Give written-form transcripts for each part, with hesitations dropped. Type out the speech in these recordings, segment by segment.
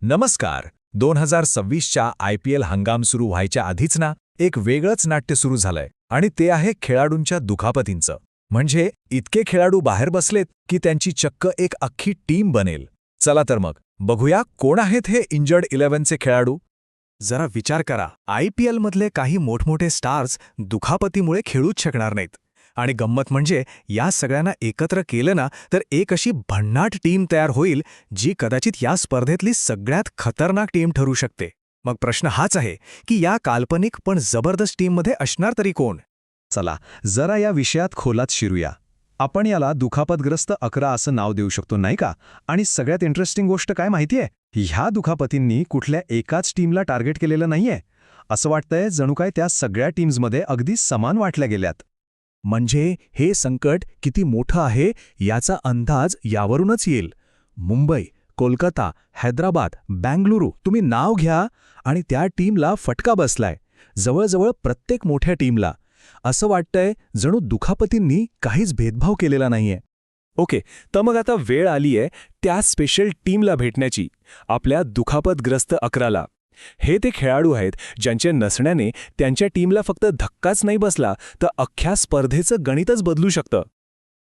नमस्कार. 2026च्या IPL हंगाम सुरू व्हायच्या आधीच ना एक वेगळंच नाट्य सुरू झालंय आणि ते आहे खेळाडूंच्या दुखापतींचं. म्हणजे इतके खेळाडू बाहेर बसलेत की त्यांची चक्क एक अख्खी टीम बनेल. चला तर मग बघूया कोण आहेत हे इंजर्ड 11चे खेळाडू. जरा विचार करा, IPL मधले काही मोठमोठे स्टार्स दुखापतीमुळे खेळूच शकणार नाहीत. आणि गंमत म्हणजे या सगळ्यांना एकत्र केलं ना तर एक अशी भन्नाट टीम तयार होईल जी कदाचित या स्पर्धेतली सगळ्यात खतरनाक टीम ठरू शकते. मग प्रश्न हाच आहे की या काल्पनिक पण जबरदस्त टीममध्ये असणार तरी कोण? चला जरा या विषयात खोलात शिरूया. आपण याला दुखापतग्रस्त 11 असं नाव देऊ शकतो नाही का? आणि सगळ्यात इंटरेस्टिंग गोष्ट काय माहितीये, ह्या दुखापतींनी कुठल्या एकाच टीमला टार्गेट केलेलं नाहीये. असं वाटतंय जणू काय त्या सगळ्या टीम्समध्ये अगदी समान वाटल्या गेल्यात. म्हणजे हे संकट किती मोठं आहे याचा अंदाज यावरूनच येईल. मुंबई, कोलकाता, हैदराबाद, बेंगळुरू तुम्ही नाव घ्या आणि त्या टीमला फटका बसलाय. जवळजवळ प्रत्येक मोठ्या टीमला. असं वाटतंय जणू दुखापतींनी काहीच भेदभाव केलेला नाहीये. ओके, तर मग आता वेळ आलीये त्या स्पेशल टीमला भेटण्याची, आपल्या दुखापतग्रस्त 11ला. हे ते खेळाडू आहेत ज्यांच्या नसण्याने त्यांच्या टीमला फक्त धक्काच नाही बसला तर अख्ख्या स्पर्धेचं गणितच बदलू शकतं.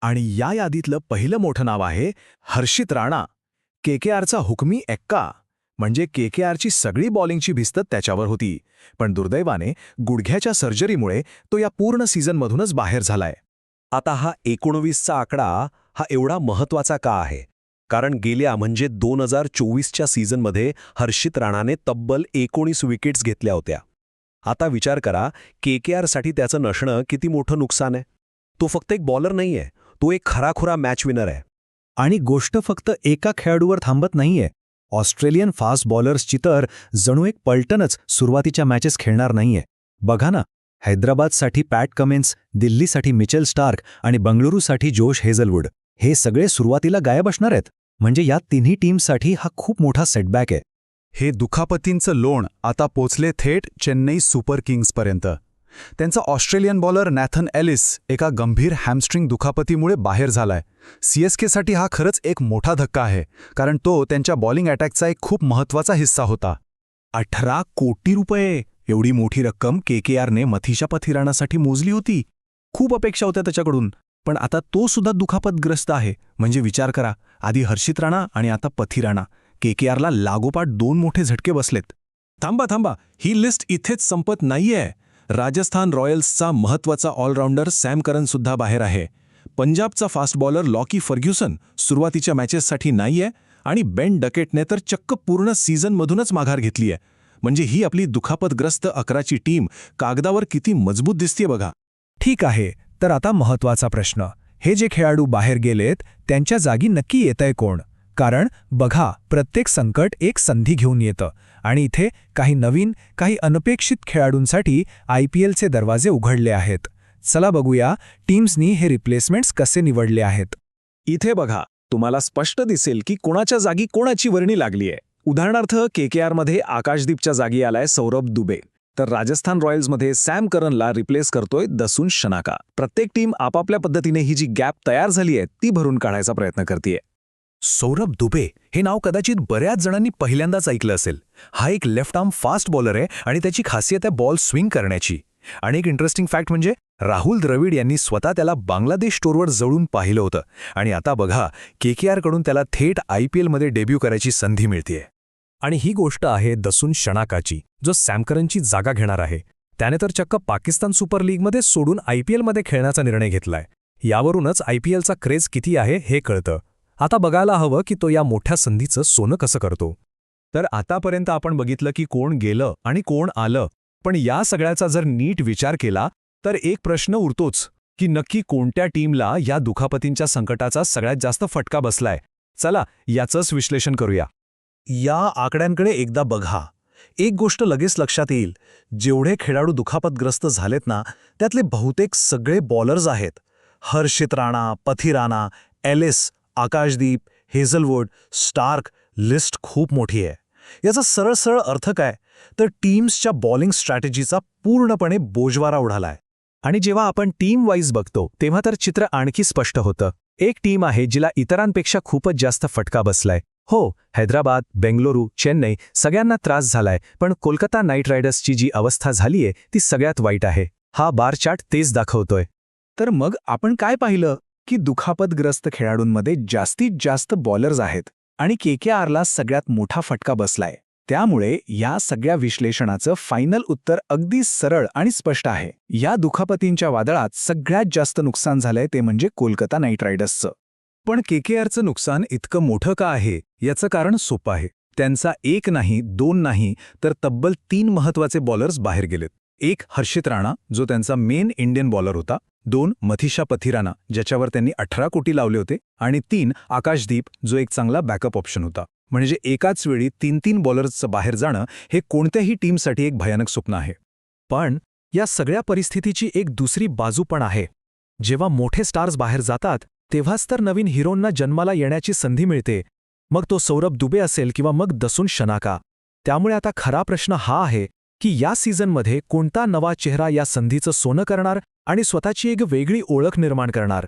आणि या यादीतलं पहिलं मोठं नाव आहे हर्षित राणा. KKRचा हुकमी एक्का. म्हणजे KKRची सगळी बॉलिंगची भिस्त त्याच्यावर होती. पण दुर्दैवाने गुडघ्याच्या सर्जरीमुळे तो या पूर्ण सीझनमधूनच बाहेर झालाय. आता हा 19चा आकडा हा एवढा महत्त्वाचा का आहे? कारण गेल्या म्हणजे 2024च्या सीझनमध्ये हर्षित राणाने तब्बल 19 विकेट्स घेतल्या होत्या. आता विचार करा, KKRसाठी त्याचं नसणं किती मोठं नुकसान आहे. तो फक्त एक बॉलर नाहीये, तो एक खराखुरा मॅच विनर आहे. आणि गोष्ट फक्त एका खेळाडूवर थांबत नाहीये. ऑस्ट्रेलियन फास्ट बॉलर्सची तर जणू एक पलटनच सुरुवातीच्या मॅचेस खेळणार नाहीये. बघा ना, हैदराबादसाठी पॅट कमिन्स, दिल्लीसाठी मिचेल स्टार्क आणि बंगळुरूसाठी जोश हेझलवूड हे सगळे सुरुवातीला गायब असणार आहेत. म्हणजे या तिन्ही टीम्ससाठी हा खूप मोठा सेटबॅक आहे. हे दुखापतींचं लोण आता पोचले थेट चेन्नई सुपर किंग्सपर्यंत. त्यांचा ऑस्ट्रेलियन बॉलर नॅथन एलिस एका गंभीर हॅमस्ट्रिंग दुखापतीमुळे बाहेर झालाय. CSKसाठी हा खरंच एक मोठा धक्का आहे, कारण तो त्यांच्या बॉलिंग अटॅकचा एक खूप महत्त्वाचा हिस्सा होता. 18 कोटी रुपये एवढी मोठी रक्कम KKRने मथीशा पथिराणासाठी मोजली होती. खूप अपेक्षा होत्या त्याच्याकडून. पण आता तो सुद्धा दुखापतग्रस्त आहे. म्हणजे विचार करा, आधी हर्षित राणा आणि आता पथिराणा. KKRला लागोपाठ 2 मोठे झटके बसलेत. थांबा, ही लिस्ट इथेच संपत नाहीये. राजस्थान रॉयल्सचा महत्त्वाचा ऑलराऊंडर सॅम करन सुद्धा बाहेर आहे. पंजाबचा फास्ट बॉलर लॉकी फर्ग्युसन सुरुवातीच्या मॅचेससाठी नाहीये आणि बेन डकेटने तर चक्क पूर्ण सीझनमधूनच माघार घेतलीय. म्हणजे ही आपली दुखापतग्रस्त 11ची टीम कागदावर किती मजबूत दिसतेय बघा. ठीक आहे, तर आता महत्त्वाचा प्रश्न. हे जे खेळाडू बाहेर गेलेत त्यांच्या जागी नक्की येतंय कोण? कारण बघा, प्रत्येक संकट एक संधी घेऊन येतं आणि इथे काही नवीन, काही अनपेक्षित खेळाडूंसाठी IPLचे दरवाजे उघडले आहेत. चला बघूया टीम्सनी हे रिप्लेसमेंट्स कसे निवडले आहेत. इथे बघा, तुम्हाला स्पष्ट दिसेल की कोणाच्या जागी कोणाची वर्णी लागलीय. उदाहरणार्थ KKRमध्ये आकाशदीपच्या जागी आलाय सौरभ दुबे, तर राजस्थान रॉयल्समध्ये सॅम करनला रिप्लेस करतोय दसून शनाका. प्रत्येक टीम आपापल्या पद्धतीने ही जी गॅप तयार झाली आहे ती भरून काढायचा प्रयत्न करतेय. सौरभ दुबे हे नाव कदाचित बऱ्याच जणांनी पहिल्यांदाच ऐकलं असेल. हा एक लेफ्ट आर्म फास्ट बॉलर आहे आणि त्याची खासियत आहे बॉल स्विंग करण्याची. आणि एक इंटरेस्टिंग फॅक्ट म्हणजे राहुल द्रविड यांनी स्वतः त्याला बांगलादेश टूरवर जळून पाहिलं होतं आणि आता बघा, KKRकडून त्याला थेट IPLमध्ये डेब्यू करायची संधी मिळतेय. आणि ही गोष्ट आहे दसून शनाकाची, जो सॅम करनची जागा घेणार आहे. त्याने तर चक्क पाकिस्तान सुपर लीगमध्ये सोडून IPLमध्ये खेळण्याचा निर्णय घेतलाय. यावरूनच IPLचा क्रेज किती आहे हे कळतं. आता बघायला हवं की तो या मोठ्या संधीचं सोनं कसं करतो. तर आतापर्यंत आपण बघितलं की कोण गेलं आणि कोण आलं. पण या सगळ्याचा जर नीट विचार केला तर एक प्रश्न उरतोच की नक्की कोणत्या टीमला या दुखापतींच्या संकटाचा सगळ्यात जास्त फटका बसलाय. चला याचंच विश्लेषण करूया. या आकड्यांकडे एकदा बघा. एक गोष्ट लगेच लक्षात येईल, जेवढे खेळाडू दुखापतग्रस्त झालेत ना त्यातले बहुतेक सगळे बॉलर्स आहेत. हर्षित राणा, पथिराणा, एलिस, आकाशदीप, हेझलवूड, स्टार्क, लिस्ट खूप मोठी आहे. याचा सरळ अर्थ काय, तर टीम्सच्या बॉलिंग स्ट्रॅटेजीचा पूर्णपणे बोजवारा उडालाय. आणि जेव्हा आपण टीम वाईज बघतो तेव्हा तर चित्र आणखी स्पष्ट होतं. एक टीम आहे जिला इतरांपेक्षा खूपच जास्त फटका बसलाय. हो, हैदराबाद, बेंगलोरू, चेन्नई सगळ्यांना त्रास झालाय, पण कोलकाता नाईट रायडर्सची जी अवस्था झालीये ती सगळ्यात वाईट आहे. हा बार चार्ट तेच दाखवतोय. तर मग आपण काय पाहिलं की दुखापतग्रस्त खेळाडूंमध्ये जास्तीत जास्त बॉलर्स आहेत आणि केकेआरला सगळ्यात मोठा फटका बसलाय. त्यामुळे या सगळ्या विश्लेषणाचं फायनल उत्तर अगदी सरळ आणि स्पष्ट आहे. या दुखापतींच्या वादळात सगळ्यात जास्त नुकसान झालंय ते म्हणजे कोलकाता नाईट रायडर्सचं. पण केकेआरचं नुकसान इतकं मोठं का आहे याचं कारण सोपं आहे. त्यांचा 1 नाही 2 नाही तर तब्बल 3 महत्त्वाचे बॉलर्स बाहेर गेलेत. 1 हर्षित राणा जो त्यांचा मेन इंडियन बॉलर होता, 2 मथीशा पथिराना ज्याच्यावर त्यांनी 18 कोटी लावले होते, आणि 3 आकाशदीप जो एक चांगला बॅकअप ऑप्शन होता. म्हणजे एकाच वेळी 3 बॉलर्सचं बाहेर जाणं हे कोणत्याही टीमसाठी एक भयानक स्वप्न आहे. पण या सगळ्या परिस्थितीची एक दुसरी बाजू पण आहे. जेव्हा मोठे स्टार्स बाहेर जातात तेव्हाच तर नवीन हिरोंना जन्माला येण्याची संधी मिळते. मग तो सौरभ दुबे असेल किंवा मग दसून शनाका. त्यामुळे आता खरा प्रश्न हा आहे की या सीझनमध्ये कोणता नवा चेहरा या संधीचं सोनं करणार आणि स्वतःची एक वेगळी ओळख निर्माण करणार.